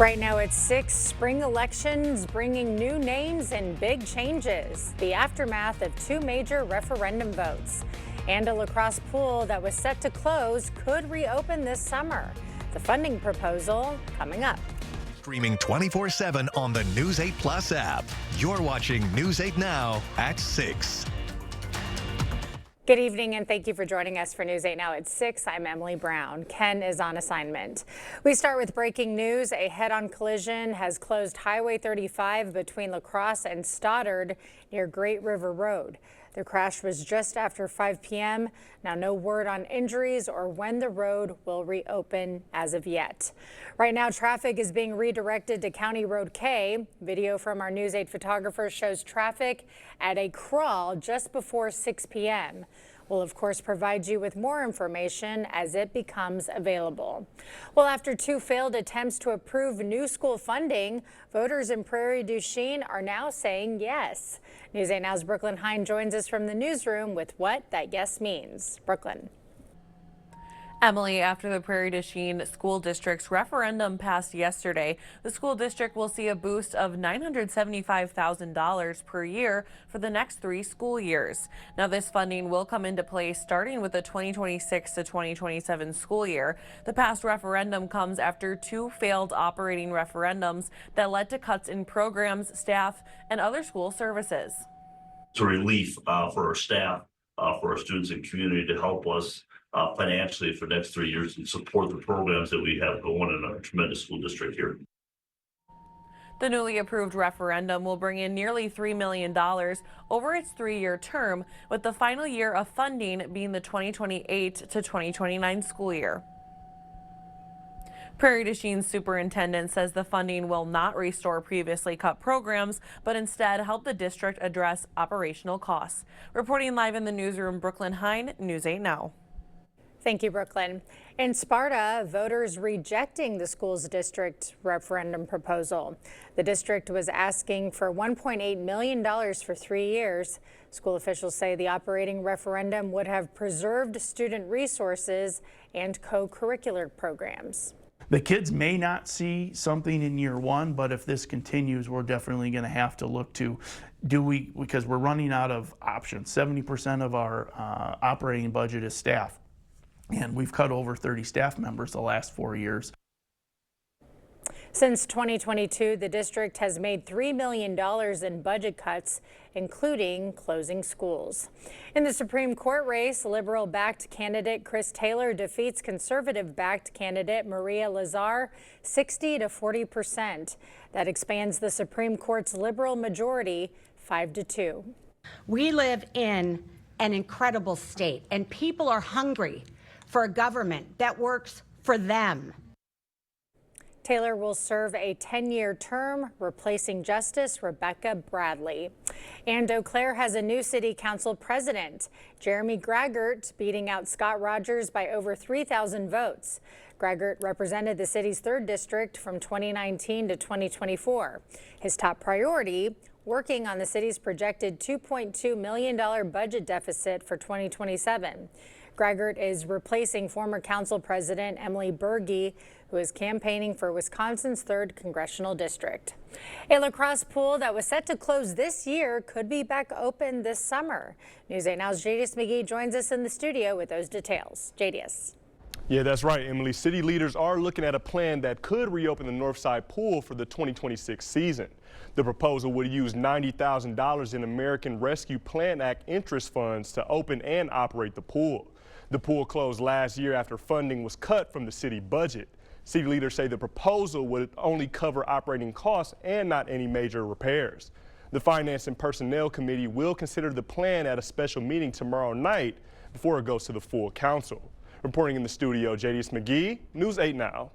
Right now it's 6. Spring elections bringing new names and big changes. The aftermath of 2 major referendum votes. And a lacrosse pool that was set to close could reopen this summer. The funding proposal coming up. Streaming 24/7 on the News 8 Plus app. You're watching News 8 Now at 6. Good evening and thank you for joining us for News 8 Now at 6. I'm Emily Brown. Ken is on assignment. We start with breaking news. A head-on collision has closed Highway 35 between La Crosse and Stoddard near Great River Road. The crash was just after 5 p.m. Now no word on injuries or when the road will reopen as of yet. Right now traffic is being redirected to County Road K. Video from our News 8 photographer shows traffic at a crawl just before 6 p.m. We'll of course provide you with more information as it becomes available. Well, after 2 failed attempts to approve new school funding, voters in Prairie du Chien are now saying yes. News 8 Now's Brooklyn Hine joins us from the newsroom with what that yes means. Brooklyn. Emily, after the Prairie du Chien School District's referendum passed yesterday, the school district will see a boost of $975,000 per year for the next 3 school years. Now, this funding will come into place starting with the 2026 to 2027 school year. The past referendum comes after 2 failed operating referendums that led to cuts in programs, staff, and other school services. It's a relief for our staff, for our students and community to help us financially for the next 3 years and support the programs that we have going in our tremendous school district here. The newly approved referendum will bring in nearly $3 million over its 3-year term, with the final year of funding being the 2028 to 2029 school year. Prairie du Chien's superintendent says the funding will not restore previously cut programs, but instead help the district address operational costs. Reporting live in the newsroom, Brooklyn Hine, News 8 Now. Thank you, Brooklyn. In Sparta, voters rejecting the school's district referendum proposal. The district was asking for $1.8 million for 3 years. School officials say the operating referendum would have preserved student resources and co-curricular programs. The kids may not see something in year 1, but if this continues, we're definitely going to have to look to because we're running out of options. 70% of our operating budget is staff. And we've cut over 30 staff members the last 4 years. Since 2022, the district has made $3 million in budget cuts, including closing schools. In the Supreme Court race, liberal-backed candidate Chris Taylor defeats conservative-backed candidate Maria Lazar 60 to 40%. That expands the Supreme Court's liberal majority 5-2. We live in an incredible state, and people are hungry for a government that works for them. Taylor will serve a 10-year term, replacing Justice Rebecca Bradley. And Eau Claire has a new city council president, Jeremy Graggart, beating out Scott Rogers by over 3,000 votes. Graggart represented the city's 3rd district from 2019 to 2024. His top priority, working on the city's projected $2.2 million budget deficit for 2027. Graggart is replacing former council president Emily Berge, who is campaigning for Wisconsin's 3rd congressional district. A lacrosse pool that was set to close this year could be back open this summer. News 8 Now's Jadius McGee joins us in the studio with those details. Jadius. Yeah, that's right, Emily. City leaders are looking at a plan that could reopen the Northside Pool for the 2026 season. The proposal would use $90,000 in American Rescue Plan Act interest funds to open and operate the pool. The pool closed last year after funding was cut from the city budget. City leaders say the proposal would only cover operating costs and not any major repairs. The Finance and Personnel Committee will consider the plan at a special meeting tomorrow night before it goes to the full council. Reporting in the studio, Jadius McGee, News 8 Now.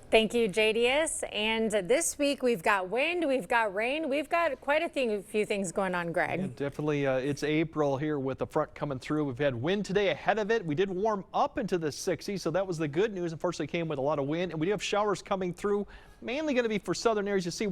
Thank you, Jadius. And this week we've got wind, we've got rain, we've got quite a few things going on, Greg. Yeah, definitely. It's April here with the front coming through. We've had wind today ahead of it. We did warm up into the 60s, so that was the good news. Unfortunately, came with a lot of wind, and we do have showers coming through. Mainly going to be for southern areas. You see,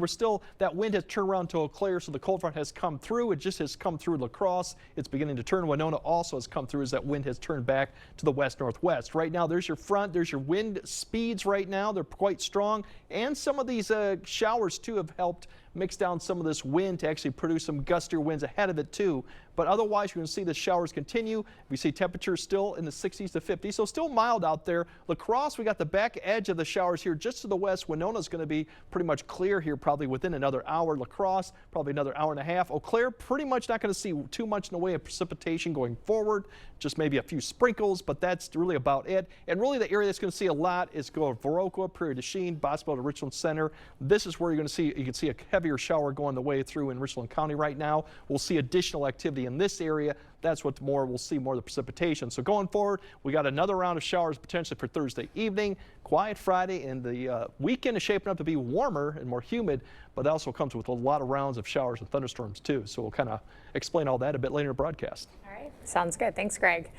that wind has turned around to Eau Claire, so the cold front has come through. It just has come through La Crosse. It's beginning to turn. Winona also has come through as that wind has turned back to the west-northwest. Right now, there's your front. There's your wind speeds right now. They're quite quite strong, and some of these showers too have helped mix down some of this wind to actually produce some gustier winds ahead of it too. But otherwise, you're going to see the showers continue. We see temperatures still in the 60s to 50s, so still mild out there. La Crosse, we got the back edge of the showers here just to the west. Winona's going to be pretty much clear here probably within another hour. La Crosse, probably another hour and a half. Eau Claire, pretty much not going to see too much in the way of precipitation going forward. Just maybe a few sprinkles, but that's really about it. And really the area that's going to see a lot is go to Viroqua, Prairie du Chien, Boswell to Richland Center. This is where you're going to see, you can see a heavier shower going the way through in Richland County right now. We'll see additional activity in this area. That's what we'll see more of the precipitation. So going forward, we got another round of showers potentially for Thursday evening, quiet Friday, and the weekend is shaping up to be warmer and more humid, but that also comes with a lot of rounds of showers and thunderstorms too. So we'll kind of explain all that a bit later in the broadcast. All right, sounds good. Thanks, Greg.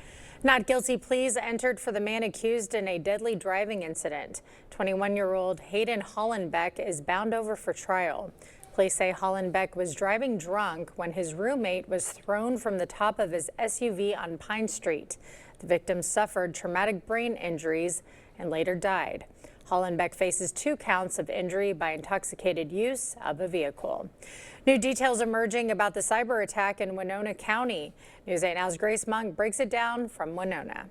Not guilty pleas entered for the man accused in a deadly driving incident. 21-year-old Hayden Hollenbeck is bound over for trial. Police say Hollenbeck was driving drunk when his roommate was thrown from the top of his SUV on Pine Street. The victim suffered traumatic brain injuries and later died. Hollenbeck faces 2 counts of injury by intoxicated use of a vehicle. New details emerging about the cyber attack in Winona County. News 8 Now's Grace Monk breaks it down from Winona.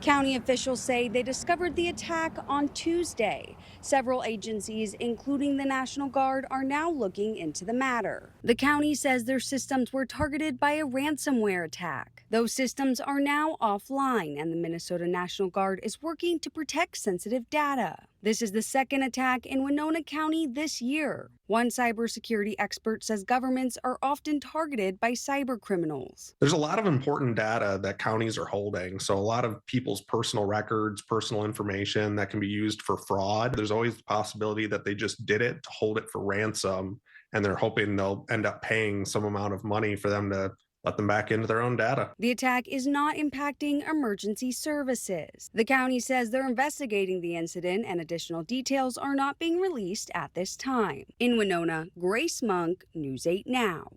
County officials say they discovered the attack on Tuesday. Several agencies, including the National Guard, are now looking into the matter. The county says their systems were targeted by a ransomware attack. Those systems are now offline, and the Minnesota National Guard is working to protect sensitive data. This is the second attack in Winona County this year. One cybersecurity expert says governments are often targeted by cyber criminals. There's a lot of important data that counties are holding. So a lot of people's personal records, personal information that can be used for fraud. There's always the possibility that they just did it to hold it for ransom, and they're hoping they'll end up paying some amount of money for them to let them back into their own data. The attack is not impacting emergency services. The county says they're investigating the incident and additional details are not being released at this time. In Winona, Grace Monk, News 8 Now.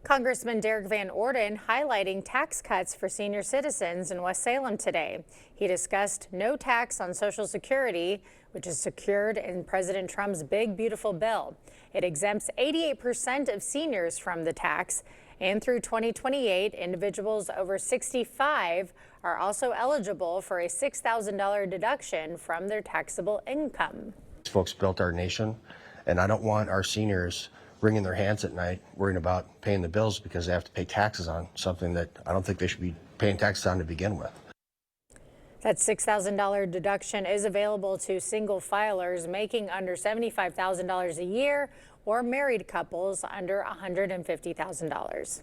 Congressman Derek Van Orden highlighting tax cuts for senior citizens in West Salem today. He discussed no tax on Social Security, which is secured in President Trump's big, beautiful bill. It exempts 88% of seniors from the tax. And through 2028, individuals over 65 are also eligible for a $6,000 deduction from their taxable income. These folks built our nation, and I don't want our seniors wringing their hands at night worrying about paying the bills because they have to pay taxes on something that I don't think they should be paying taxes on to begin with. That $6,000 deduction is available to single filers making under $75,000 a year or married couples under $150,000.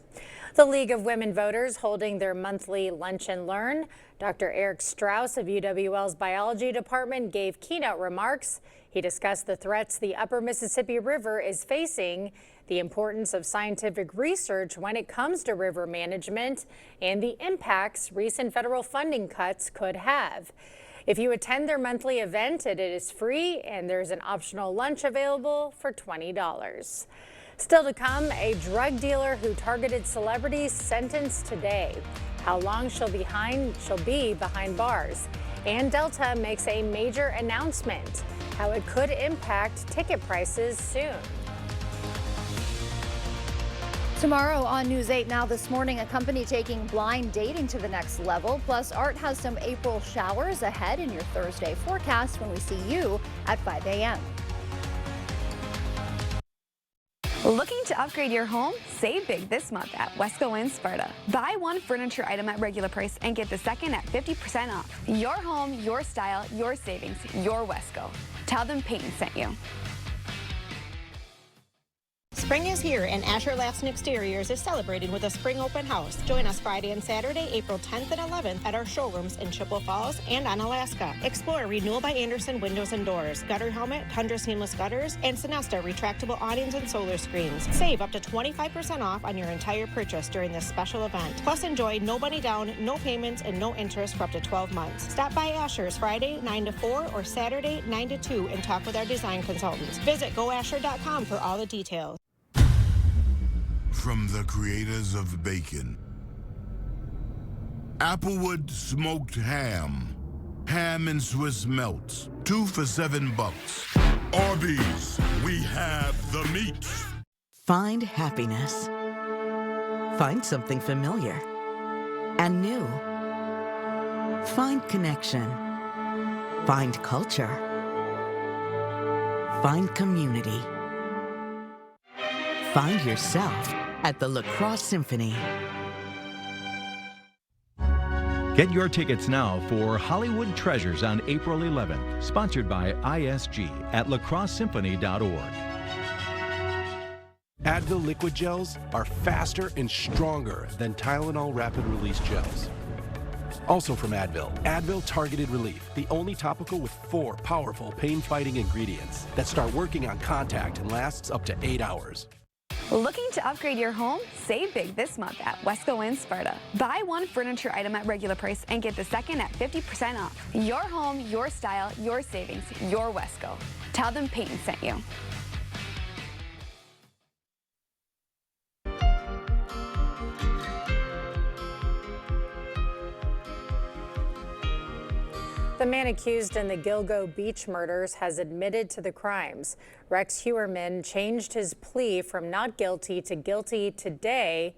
The League of Women Voters holding their monthly Lunch and Learn. Dr. Eric Strauss of UWL's biology department gave keynote remarks. He discussed the threats the upper Mississippi River is facing, the importance of scientific research when it comes to river management, and the impacts recent federal funding cuts could have. If you attend their monthly event, it is free and there's an optional lunch available for $20. Still to come, a drug dealer who targeted celebrities sentenced today. How long she'll be behind bars. And Delta makes a major announcement, how it could impact ticket prices soon. Tomorrow on News 8 Now this morning, a company taking blind dating to the next level. Plus, Art has some April showers ahead in your Thursday forecast when we see you at 5 a.m. Looking to upgrade your home? Save big this month at Wesco in Sparta. Buy one furniture item at regular price and get the second at 50% off. Your home, your style, your savings, your Wesco. Tell them Peyton sent you. Spring is here, and Asher Lassen Exteriors is celebrating with a spring open house. Join us Friday and Saturday, April 10th and 11th at our showrooms in Chippewa Falls and Onalaska. Explore Renewal by Anderson windows and doors, Gutter Helmet, Tundra seamless gutters, and Sonesta retractable awnings and solar screens. Save up to 25% off on your entire purchase during this special event. Plus, enjoy no money down, no payments, and no interest for up to 12 months. Stop by Asher's Friday 9 to 4 or Saturday 9 to 2 and talk with our design consultants. Visit goasher.com for all the details. From the creators of bacon, Applewood smoked ham, ham and Swiss melts, 2 for $7. Arby's, we have the meat. Find happiness. Find something familiar and new. Find connection. Find culture. Find community. Find yourself at the La Crosse Symphony. Get your tickets now for Hollywood Treasures on April 11th, sponsored by ISG at lacrossesymphony.org. Advil liquid gels are faster and stronger than Tylenol rapid release gels. Also from Advil, Advil Targeted Relief, the only topical with 4 powerful pain-fighting ingredients that start working on contact and lasts up to 8 hours. Looking to upgrade your home? Save big this month at Wesco in Sparta. Buy one furniture item at regular price and get the second at 50% off. Your home, your style, your savings, your Wesco. Tell them Peyton sent you. The man accused in the Gilgo Beach murders has admitted to the crimes. Rex Heuermann changed his plea from not guilty to guilty today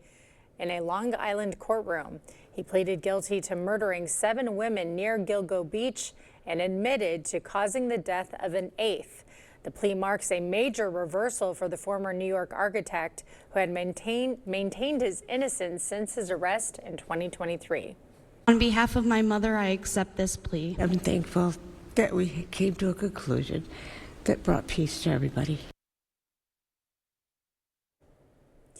in a Long Island courtroom. He pleaded guilty to murdering 7 women near Gilgo Beach and admitted to causing the death of an 8th. The plea marks a major reversal for the former New York architect who had maintained his innocence since his arrest in 2023. On behalf of my mother, I accept this plea. I'm thankful that we came to a conclusion that brought peace to everybody.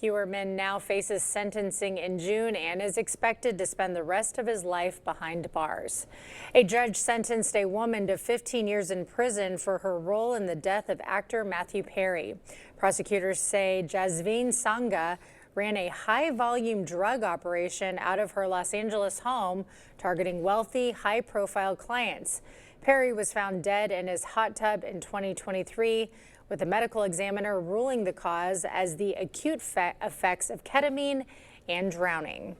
Heuermann now faces sentencing in June and is expected to spend the rest of his life behind bars. A judge sentenced a woman to 15 years in prison for her role in the death of actor Matthew Perry. Prosecutors say Jasveen Sangha ran a high-volume drug operation out of her Los Angeles home, targeting wealthy, high-profile clients. Perry was found dead in his hot tub in 2023, with a medical examiner ruling the cause as the acute effects of ketamine and drowning.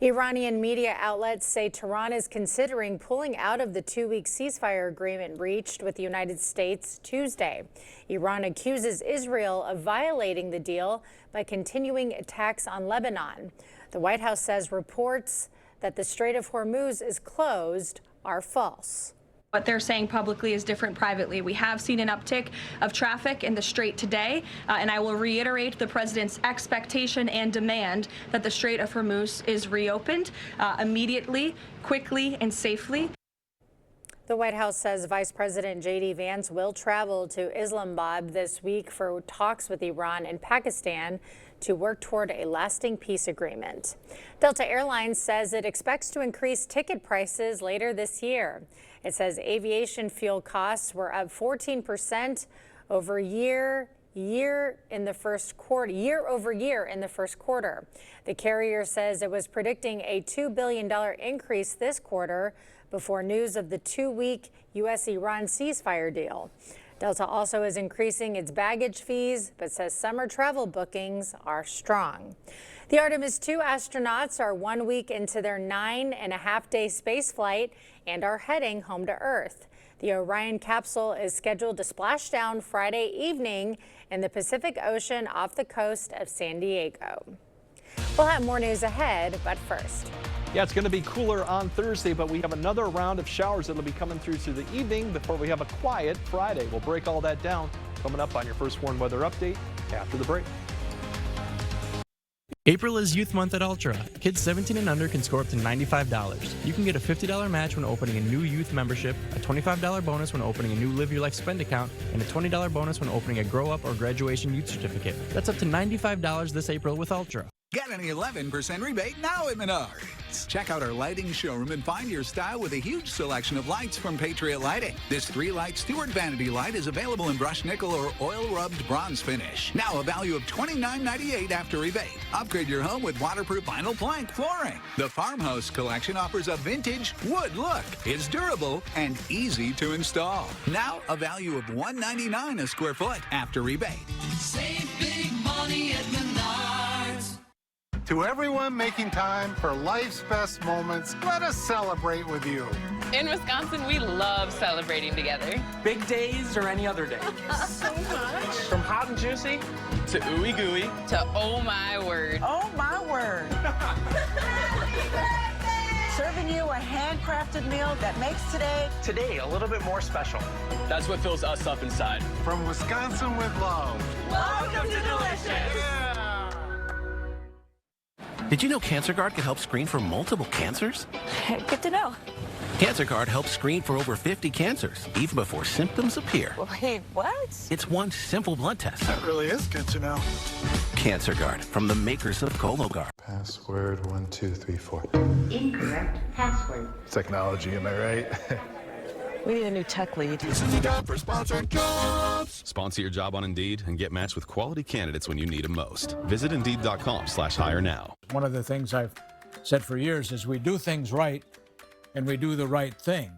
Iranian media outlets say Tehran is considering pulling out of the 2-week ceasefire agreement reached with the United States Tuesday. Iran accuses Israel of violating the deal by continuing attacks on Lebanon. The White House says reports that the Strait of Hormuz is closed are false. What they're saying publicly is different privately. We have seen an uptick of traffic in the Strait today, and I will reiterate the president's expectation and demand that the Strait of Hormuz is reopened immediately, quickly, and safely. The White House says Vice President J.D. Vance will travel to Islamabad this week for talks with Iran and Pakistan to work toward a lasting peace agreement. Delta Airlines says it expects to increase ticket prices later this year. It says aviation fuel costs were up 14% year over year in the first quarter. The carrier says it was predicting a $2 billion increase this quarter before news of the 2-week U.S.-Iran ceasefire deal. Delta also is increasing its baggage fees, but says summer travel bookings are strong. The Artemis II astronauts are 1 week into their 9.5-day space flight and are heading home to Earth. The Orion capsule is scheduled to splash down Friday evening in the Pacific Ocean off the coast of San Diego. We'll have more news ahead, but first. Yeah, it's going to be cooler on Thursday, but we have another round of showers that'll be coming through the evening before we have a quiet Friday. We'll break all that down coming up on your First Warn weather update after the break. April is Youth Month at Ultra. Kids 17 and under can score up to $95. You can get a $50 match when opening a new youth membership, a $25 bonus when opening a new Live Your Life spend account, and a $20 bonus when opening a Grow Up or Graduation Youth Certificate. That's up to $95 this April with Ultra. Get an 11% rebate now at Menards. Check out our lighting showroom and find your style with a huge selection of lights from Patriot Lighting. This 3-light Stewart vanity light is available in brushed nickel or oil-rubbed bronze finish. Now a value of $29.98 after rebate. Upgrade your home with waterproof vinyl plank flooring. The Farmhouse collection offers a vintage wood look. It's durable and easy to install. Now a value of $199 a square foot after rebate. Save big money at Menards. To everyone making time for life's best moments, let us celebrate with you. In Wisconsin, we love celebrating together. Big days or any other day. So much. From hot and juicy to ooey gooey. To oh my word. Oh my word. Serving you a handcrafted meal that makes Today a little bit more special. That's what fills us up inside. From Wisconsin with love. Welcome to Delicious. Yeah. Did you know CancerGuard can help screen for multiple cancers? Good to know. CancerGuard helps screen for over 50 cancers, even before symptoms appear. Wait, what? It's one simple blood test. That really is good to know. CancerGuard, from the makers of Cologuard. Password 1234. Incorrect password. Technology, am I right? We need a new tech lead. For sponsored jobs. Sponsor your job on Indeed and get matched with quality candidates when you need them most. Visit Indeed.com/hire now. One of the things I've said for years is we do things right and we do the right thing.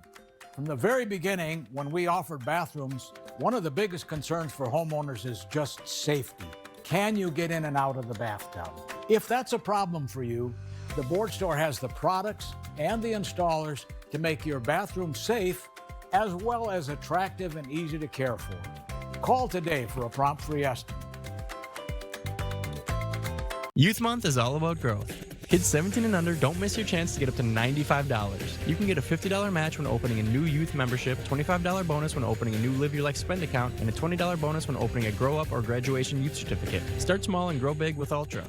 From the very beginning, when we offered bathrooms, one of the biggest concerns for homeowners is just safety. Can you get in and out of the bathtub? If that's a problem for you, the Board Store has the products and the installers to make your bathroom safe as well as attractive and easy to care for. Call today for a prompt free estimate. Youth Month is all about growth. Kids 17 and under don't miss your chance to get up to $95. You can get a $50 match when opening a new youth membership, $25 bonus when opening a new Live Your Life spend account, and a $20 bonus when opening a Grow Up or Graduation Youth Certificate. Start small and grow big with Ultra.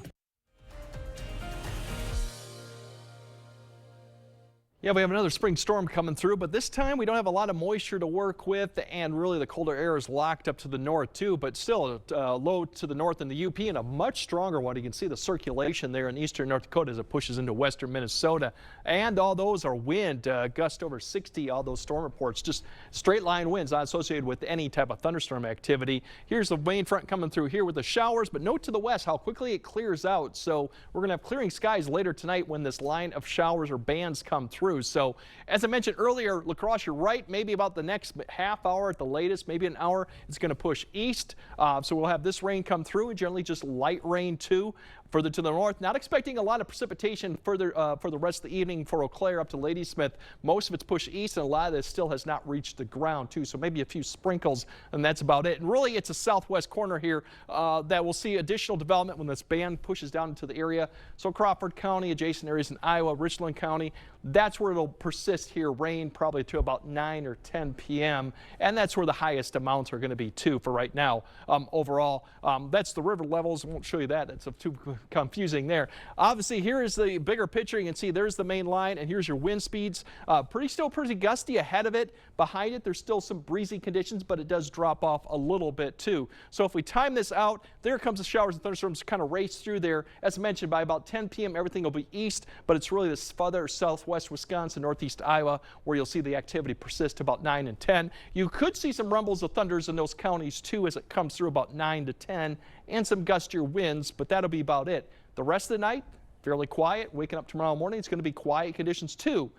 Yeah, we have another spring storm coming through, but this time we don't have a lot of moisture to work with, and really the colder air is locked up to the north too, but still low to the north in the UP, and a much stronger one. You can see the circulation there in eastern North Dakota as it pushes into western Minnesota, and all those are wind, gust over 60, all those storm reports, just straight line winds not associated with any type of thunderstorm activity. Here's the main front coming through here with the showers, but note to the west how quickly it clears out, so we're going to have clearing skies later tonight when this line of showers or bands come through. So as I mentioned earlier, La Crosse, you're right, maybe about the next half hour at the latest, maybe an hour, it's going to push east. So we'll have this rain come through, and generally just light rain too. Further to the north, not expecting a lot of precipitation further for the rest of the evening for Eau Claire up to Ladysmith. Most of it's pushed east, and a lot of this still has not reached the ground too. So maybe a few sprinkles, and that's about it. And really, it's a southwest corner here that will see additional development when this band pushes down into the area. So Crawford County, adjacent areas in Iowa, Richland County, that's where it'll persist here. Rain probably to about 9 or 10 p.m. And that's where the highest amounts are going to be too for right now. Overall, that's the river levels. I won't show you that. That's too confusing there. Obviously, here is the bigger picture. You can see there's the main line, and here's your wind speeds. Pretty gusty ahead of it. Behind it, there's still some breezy conditions, but it does drop off a little bit too. So if we time this out, there comes the showers and thunderstorms kind of race through there. As mentioned, by about 10 p.m., everything will be east, but it's really this further southwest Wisconsin, northeast Iowa, where you'll see the activity persist about 9 and 10. You could see some rumbles of thunders in those counties too as it comes through about 9 to 10, and some gustier winds, but that'll be about it. The rest of the night, fairly quiet. Waking up tomorrow morning, it's going to be quiet conditions too.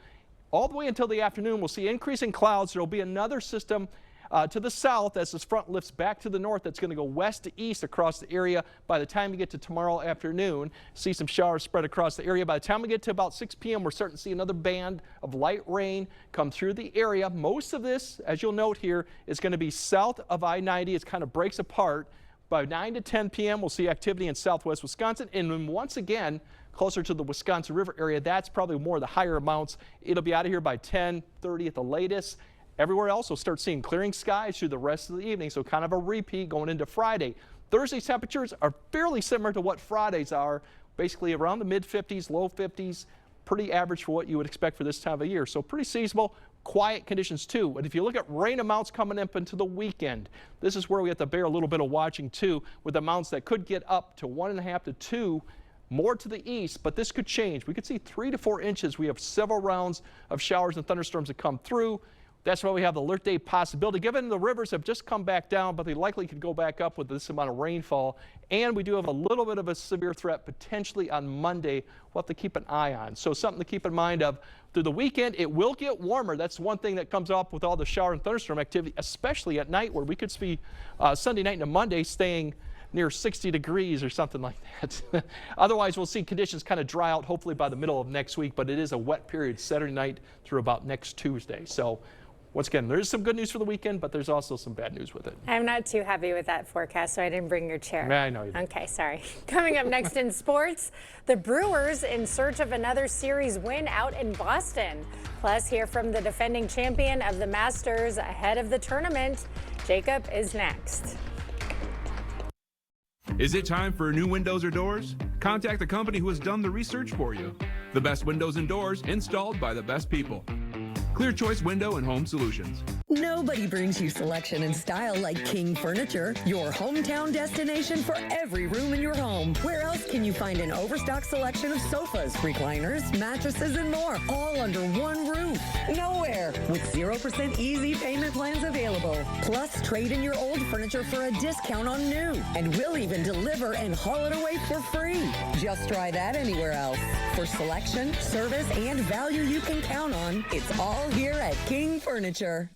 All the way until the afternoon, we'll see increasing clouds. There will be another system to the south as this front lifts back to the north. That's going to go west to east across the area. By the time we get to tomorrow afternoon, see some showers spread across the area. By the time we get to about 6 p.m., we're starting to see another band of light rain come through the area. Most of this, as you'll note here, is going to be south of I-90. It kind of breaks apart. By 9 to 10 p.m., we'll see activity in southwest Wisconsin. And then once again, closer to the Wisconsin River area, that's probably more of the higher amounts. It'll be out of here by 10:30 at the latest. Everywhere else, we'll start seeing clearing skies through the rest of the evening, so kind of a repeat going into Friday. Thursday's temperatures are fairly similar to what Friday's are, basically around the mid-50s, low 50s, pretty average for what you would expect for this time of year. So pretty seasonable, quiet conditions too. But if you look at rain amounts coming up into the weekend, this is where we have to bear a little bit of watching too, with amounts that could get up to 1.5 to 2 more to the east, but this could change. We could see 3 to 4 inches. We have several rounds of showers and thunderstorms that come through. That's why we have the alert day possibility, given the rivers have just come back down, but they likely could go back up with this amount of rainfall. And we do have a little bit of a severe threat potentially on Monday. We'll have to keep an eye on. So something to keep in mind of through the weekend. It will get warmer. That's one thing that comes up with all the shower and thunderstorm activity, especially at night, where we could see Sunday night into Monday staying near 60 degrees or something like that. Otherwise, we'll see conditions kind of dry out hopefully by the middle of next week, but it is a wet period Saturday night through about next Tuesday. So once again, there is some good news for the weekend, but there's also some bad news with it. I'm not too happy with that forecast, so I didn't bring your chair. Yeah, I know you did. Okay, sorry. Coming up next in sports, the Brewers in search of another series win out in Boston. Plus, hear from the defending champion of the Masters ahead of the tournament. Jacob is next. Is it time for new windows or doors? Contact the company who has done the research for you. The best windows and doors installed by the best people. Clear Choice Window and Home Solutions. Nobody brings you selection and style like King Furniture, your hometown destination for every room in your home. Where else can you find an overstocked selection of sofas, recliners, mattresses, and more, all under one roof? Nowhere, with 0% easy payment plans available. Plus, trade in your old furniture for a discount on new. And we'll even deliver and haul it away for free. Just try that anywhere else. For selection, service, and value you can count on, it's all here at King Furniture.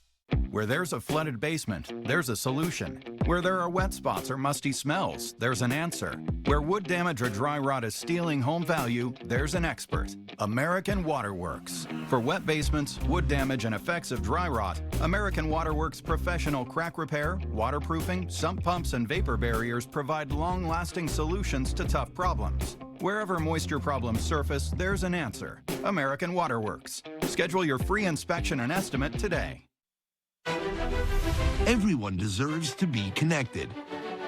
Where there's a flooded basement, there's a solution. Where there are wet spots or musty smells, there's an answer. Where wood damage or dry rot is stealing home value, there's an expert. American Waterworks. For wet basements, wood damage, and effects of dry rot, American Waterworks professional crack repair, waterproofing, sump pumps, and vapor barriers provide long-lasting solutions to tough problems. Wherever moisture problems surface, there's an answer. American Waterworks. Schedule your free inspection and estimate today. Everyone deserves to be connected.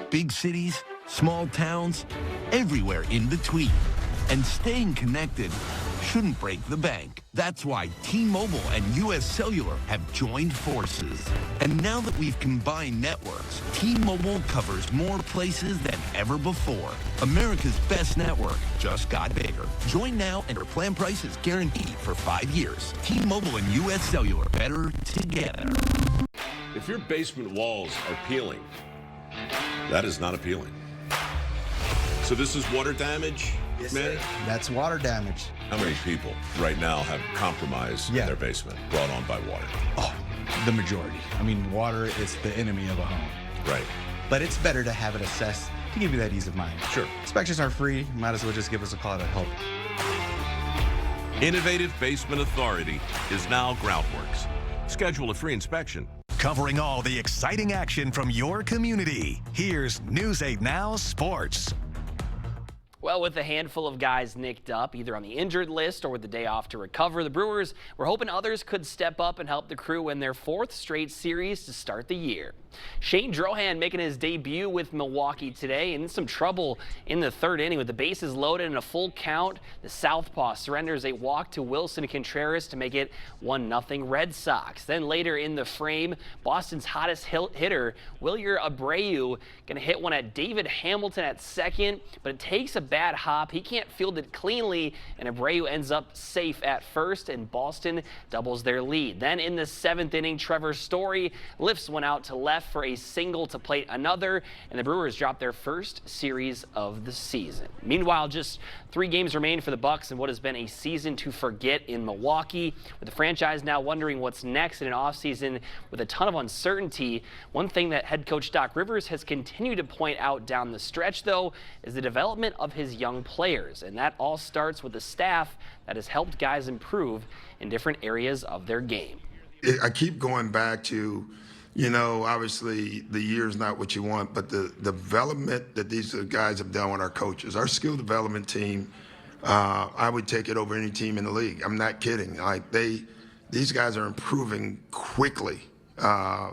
Big cities, small towns, everywhere in between. And staying connected shouldn't break the bank. That's why T-Mobile and US Cellular have joined forces. And now that we've combined networks, T-Mobile covers more places than ever before. America's best network just got bigger. Join now and your plan price is guaranteed for 5 years. T-Mobile and US Cellular, better together. If your basement walls are peeling, that is not appealing. So this is water damage, yes, man? Sir. That's water damage. How many people right now have compromised their basement brought on by water? Oh, the majority. I mean, water is the enemy of a home. Right. But it's better to have it assessed to give you that ease of mind. Sure. Inspections are free. Might as well just give us a call to help. Innovative Basement Authority is now Groundworks. Schedule a free inspection. Covering all the exciting action from your community. Here's News 8 Now Sports. Well, with a handful of guys nicked up, either on the injured list or with the day off to recover, the Brewers were hoping others could step up and help the crew win their 4th straight series to start the year. Shane Drohan making his debut with Milwaukee today, and in some trouble in the 3rd inning with the bases loaded and a full count. The southpaw surrenders a walk to Wilson Contreras to make it 1-0 Red Sox. Then later in the frame, Boston's hottest hitter, Wilyer Abreu, going to hit one at David Hamilton at second, but it takes a bad hop. He can't field it cleanly, and Abreu ends up safe at first, and Boston doubles their lead. Then in the 7th inning, Trevor Story lifts one out to left for a single to plate another, and the Brewers drop their first series of the season. Meanwhile, just 3 games remain for the Bucks in what has been a season to forget in Milwaukee, with the franchise now wondering what's next in an offseason with a ton of uncertainty. One thing that head coach Doc Rivers has continued to point out down the stretch, though, is the development of his young players, and that all starts with the staff that has helped guys improve in different areas of their game. I keep going back to, you know, obviously the year's not what you want, but the development that these guys have done with our coaches, our skill development team, I would take it over any team in the league. I'm not kidding. These guys are improving quickly.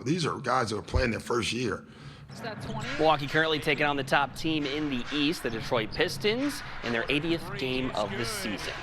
These are guys who are playing their first year. Milwaukee currently taking on the top team in the East, the Detroit Pistons, in their 80th game of the season.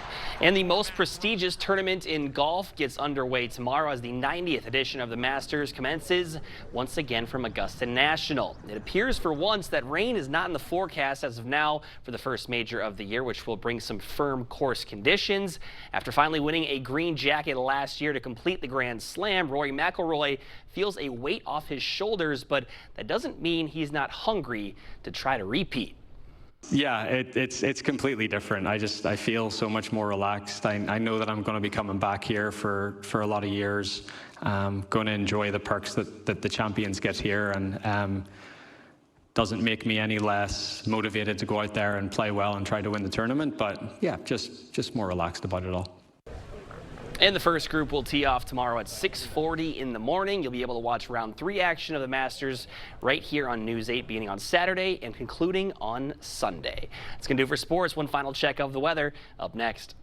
And the most prestigious tournament in golf gets underway tomorrow as the 90th edition of the Masters commences once again from Augusta National. It appears for once that rain is not in the forecast as of now for the first major of the year, which will bring some firm course conditions. After finally winning a green jacket last year to complete the Grand Slam, Rory McIlroy feels a weight off his shoulders, but that doesn't mean he's not hungry to try to repeat. Yeah, it's completely different. I feel so much more relaxed. I know that I'm going to be coming back here for a lot of years. Going to enjoy the perks that the champions get here, and doesn't make me any less motivated to go out there and play well and try to win the tournament. But yeah, just more relaxed about it all. And the first group will tee off tomorrow at 6:40 in the morning. You'll be able to watch round 3 action of the Masters right here on News 8, beginning on Saturday and concluding on Sunday. That's going to do it for sports. One final check of the weather up next.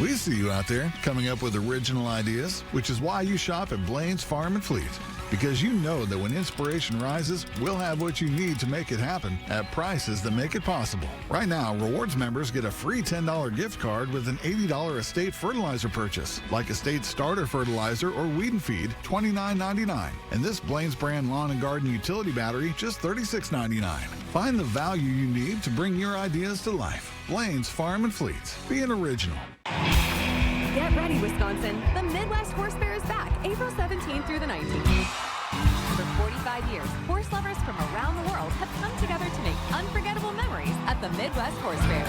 We see you out there coming up with original ideas, which is why you shop at Blaine's Farm and Fleet. Because you know that when inspiration rises, we'll have what you need to make it happen at prices that make it possible. Right now, Rewards members get a free $10 gift card with an $80 Estate fertilizer purchase, like Estate Starter Fertilizer or Weed and Feed, $29.99. And this Blaine's brand lawn and garden utility battery, just $36.99. Find the value you need to bring your ideas to life. Blaine's Farm and Fleet. Be an original. Get ready, Wisconsin. The Midwest Horse Fair is back April 17th through the 19th. For 45 years, horse lovers from around the world have come together to make unforgettable memories at the Midwest Horse Fair.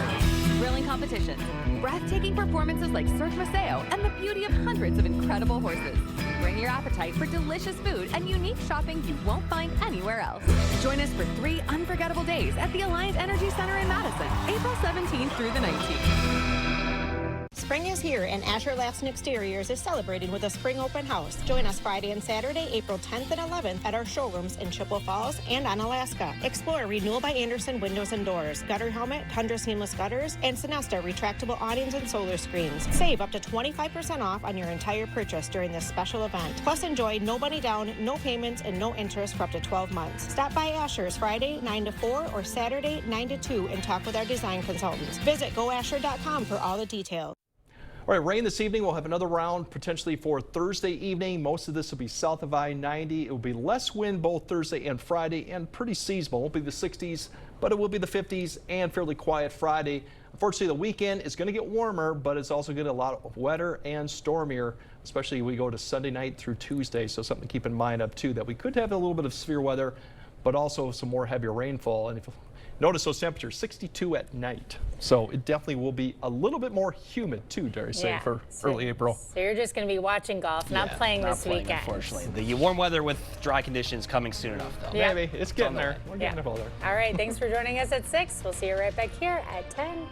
Thrilling competitions, breathtaking performances like Cirque Maceo, and the beauty of hundreds of incredible horses. Bring your appetite for delicious food and unique shopping you won't find anywhere else. Join us for 3 unforgettable days at the Alliant Energy Center in Madison, April 17th through the 19th. Spring is here, and Asher Lassen Exteriors is celebrating with a spring open house. Join us Friday and Saturday, April 10th and 11th at our showrooms in Chippewa Falls and Onalaska. Explore Renewal by Andersen Windows and Doors, Gutter Helmet, Tundra Seamless Gutters, and Sinesta retractable awnings and solar screens. Save up to 25% off on your entire purchase during this special event. Plus, enjoy no money down, no payments, and no interest for up to 12 months. Stop by Asher's Friday 9 to 4 or Saturday 9 to 2 and talk with our design consultants. Visit goasher.com for all the details. All right, rain this evening. We'll have another round potentially for Thursday evening. Most of this will be south of I-90. It will be less wind both Thursday and Friday and pretty seasonable. It won't be the 60s, but it will be the 50s and fairly quiet Friday. Unfortunately, the weekend is going to get warmer, but it's also going to get a lot wetter and stormier, especially we go to Sunday night through Tuesday. So something to keep in mind up too, that we could have a little bit of severe weather, but also some more heavier rainfall. And if you notice those temperatures, 62 at night. So it definitely will be a little bit more humid too, dare I say, for early April. So you're just going to be watching golf, not playing this weekend. Unfortunately. The warm weather with dry conditions coming soon enough, though. Yeah. Maybe. It's getting there. We're getting there. All right, thanks for joining us at 6. We'll see you right back here at 10.